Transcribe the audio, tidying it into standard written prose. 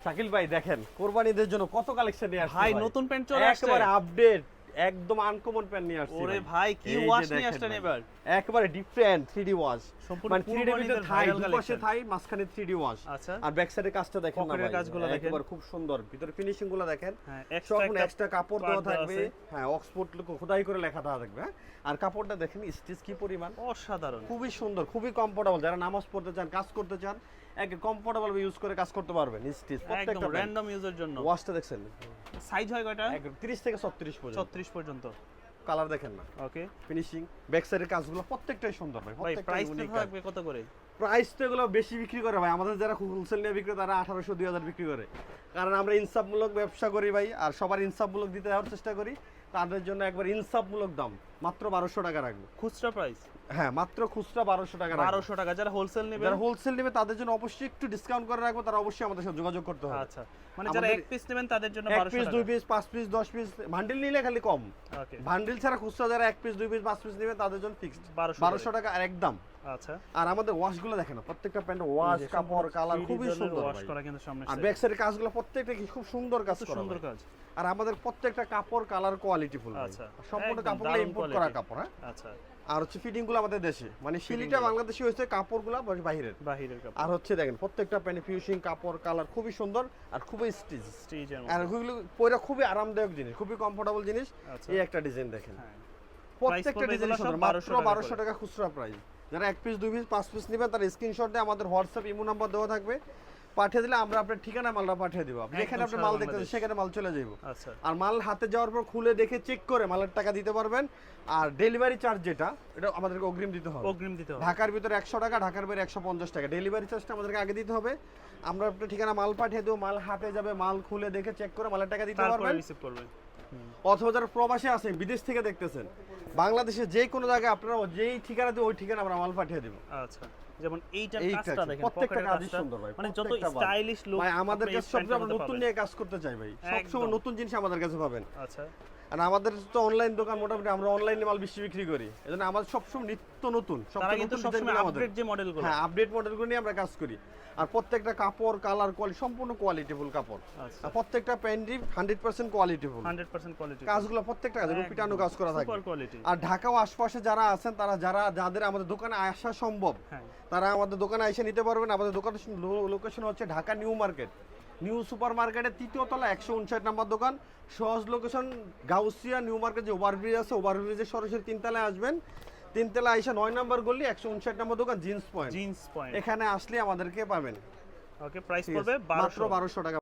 শাকিল ভাই দেখেন কোরবানিদের জন্য কত কালেকশন নিয়ে আসছে ভাই নতুন প্যান্ট চলে আসছে একেবারে আপডেট একদম আনকমন প্যান্ট নিয়ে আসছে ওরে ভাই কি ওয়াশ নিয়ে আসছেন এবার একেবারে ডিফারেন্ট 3D ওয়াশ সম্পূর্ণ মানে 3D ভিতরে থাই viral দুপাশে collection। থাই মাঝখানে 3D ওয়াশ আচ্ছা আর ব্যাক সাইডের কাজটা দেখেন না পকেটের ভাই কাজগুলো দেখেন। একেবারে খুব সুন্দর ভিতরে ফিনিশিং গুলো দেখেন হ্যাঁ সম্পূর্ণ এক্সট্রা কাপড় দেওয়া part দেওয়া থাকবে আছে। হ্যাঁ অক্সফোর্ড খোদাই করে লেখা দেওয়া থাকবে হ্যাঁ? আর কাপড়টা দেখেন স্টিচ কি পরিমাণ অসাধারণ খুবই সুন্দর খুবই কমফোর্টেবল যারা নামাজ পড়তে চান কাজ করতে চান একে কমফোর্টেবল ইউজ করে কাজ করতে পারবেন স্টিচ একদম প্রত্যেকটা র‍্যান্ডম ইউজের জন্য ওয়াশটা দেখছেন সাইজ হয় কয়টা একদম 30 থেকে 36 পর্যন্ত 36 পর্যন্ত কালার দেখেন না ওকে ফিনিশিং ব্যাক সাইডের কাজগুলো প্রত্যেকটাই সুন্দর ভাই ভাই প্রত্যেকটা প্রাইস ইউনিক থাকবে কত করে প্রাইস তো এগুলো বেশি বিক্রি করে ভাই আমাদের যারা হোলসেল নিয়ে বিক্রি করে তারা 1800 2000 বিক্রি করে কারণ আমরা ইনসাফমূলক ব্যবসা করি ভাই আর সবার ইনসাফমূলক দিতে দেওয়ার চেষ্টা করি তাদের জন্য একবার ইনসাফমূলক দাম মাত্র 1200 টাকা রাখবো খুচরা প্রাইস হ্যাঁ মাত্র খুচরা 1200 টাকা রাখবো 1200 টাকা যারা হোলসেল নেবে যারা হোলসেল নেবে তাদের জন্য অবশ্যই একটু ডিসকাউন্ট করে রাখবো তারা অবশ্যই আমাদের সাথে যোগাযোগ করতে হবে আচ্ছা মানে যারা আমাদের এক পিস নেবেন তাদের জন্য এক 1200 পিস টাকা দুই পিস পাঁচ পিস 10 পিস বান্ডিল নিলে খালি কম ওকে বান্ডিল ছাড়া খুচরা যারা এক পিস দুই পিস পাঁচ পিস নেবে তাদের জন্য ফিক্সড 1200 টাকা আর একদম আচ্ছা আর আমাদের ওয়াশগুলো দেখেন না, প্রত্যেকটা প্যান্ট ওয়াশ কাপড় কালার খুবই সুন্দর ওয়াশ ভাই। করা কিন্তু সামনে আর ব্যাক সাইডের কাজগুলো প্রত্যেকটা কি খুব সুন্দর কাজ করা সুন্দর ভাই। কাজ আর আমাদের প্রত্যেকটা কাপড় কালার কোয়ালিটি ফুল আচ্ছা, সম্পূর্ণ একদম কাপড়গুলো দারুণ ইম্পোর্ট quality। করা কাপড় হ্যাঁ আচ্ছা আর হচ্ছে ফিটিং গুলো আমাদের দেশে মানে শিলিটা বাংলাদেশি হয়েছে কাপড়গুলো বাহিরের বাহিরের কাপড় আর হচ্ছে দেখেন প্রত্যেকটা প্যান্ট ফিনিশিং কাপড় কালার খুবই সুন্দর আর খুবই স্টিচ স্টিচের আর ওইগুলো পরে খুবই আরামদায়ক জিনিস খুবই কমফোর্টেবল জিনিস আচ্ছা এই একটা ডিজাইন দেখেন হ্যাঁ প্রত্যেকটা পড়বে ডিজাইন এগুলো সব সুন্দর মাত্র 1200 1200 টাকা খুচরা প্রাইস যারা এক পিস দুই পিস পাঁচ পিস নেবেন তার স্ক্রিনশট দিয়ে আমাদের হোয়াটসঅ্যাপ ইমো নাম্বার দেওয়া থাকবে পাঠিয়ে দিলে আমরা আপনার ঠিকানা মালটা পাঠিয়ে দিব আপনি একদম যেখানে আপনি সারা মাল বাংলাদেশ। দেখতেছেন সেখানে মাল চলে যাইব আচ্ছা আর মাল হাতে যাওয়ার পর খুলে দেখে চেক করে মালের টাকা দিতে পারবেন আর ডেলিভারি চার্জ যেটা এটা আমাদেরকে অগ্রিম দিতে হবে অগ্রিম দিতে হবে ঢাকার ভিতরে 100 টাকা ঢাকার বাইরে 150 টাকা ডেলিভারি চার্জটা আমাদেরকে আগে দিতে হবে আমরা আপনার ঠিকানা মাল পাঠিয়ে দেবো মাল হাতে যাবে মাল খুলে দেখে চেক করে মালের টাকা দিতে তারপরে পারবেন রিসিভ করবে অথবা যারা প্রবাসী আছেন বিদেশ থেকে দেখতেছেন বাংলাদেশে যে কোনো জায়গায় আপনারা যেই ঠিকানা দিয়ে ওই ঠিকানা আমরা মাল পাঠিয়ে দেবো আচ্ছা যেমন এইটার এই কাজটা কাজ, দেখেন প্রত্যেকটা পকেটের কাজই কাজটা, সুন্দর ভাই, মানে যত প্রত্যেকটা কাজ। স্টাইলিশ লুক ভাই আমাদের কাছে সবসময় আমরা নতুন নিয়ে কাজ করতে চাই ভাই সবসময় একদম। নতুন জিনিস আমাদের কাছে পাবেন আচ্ছা আর আমাদের তো অনলাইন দোকান মোটামুটি আমরা অনলাইনে মাল বেশি বিক্রি করি এজন্য আমাদের সবসময় নিত্য নতুন তারা সবসময় কিন্তু নতুন সবসময় ডিজাইনগুলো আমাদের আপডেট যে মডেলগুলো হ্যাঁ আপডেট মডেলগুলো নিয়ে আমরা কাজ করি আর প্রত্যেকটা কাপড় কালার কোয়ালিটি সম্পূর্ণ কোয়ালিটিফুল কাপড় আচ্ছা আর প্রত্যেকটা প্যান্টই 100% কোয়ালিটিফুল 100% কোয়ালিটি কাজগুলো প্রত্যেকটা কাজ পিটানো কাজ করা থাকে সুপার কোয়ালিটি আর ঢাকা ও আশপাশে যারা আছেন তারা যাদের আমাদের দোকানে আসা সম্ভব হ্যাঁ তারা আমাদের দোকানে এসে নিতে পারবেন আমাদের দোকানের লোকেশন হচ্ছে Dhaka new market new super মার্কেটের তৃতীয় তলা 159 নম্বর দোকান সহজ লোকেশন গাউসিয়া নিউ মার্কেট যে ওভারব্রিজ আছে ওভারব্রিজের সরাসরি তিনতলায় আসবেন তিনতলা এসে 9 নম্বর গলি 159 নম্বর দোকান জিন্স পয়েন্ট জিন্স পয়েন্ট এখানে আসলে আমাদেরকে পাবেন ওকে প্রাইস ঠিক আছে? পড়বে মাত্র 1200 1200 টাকা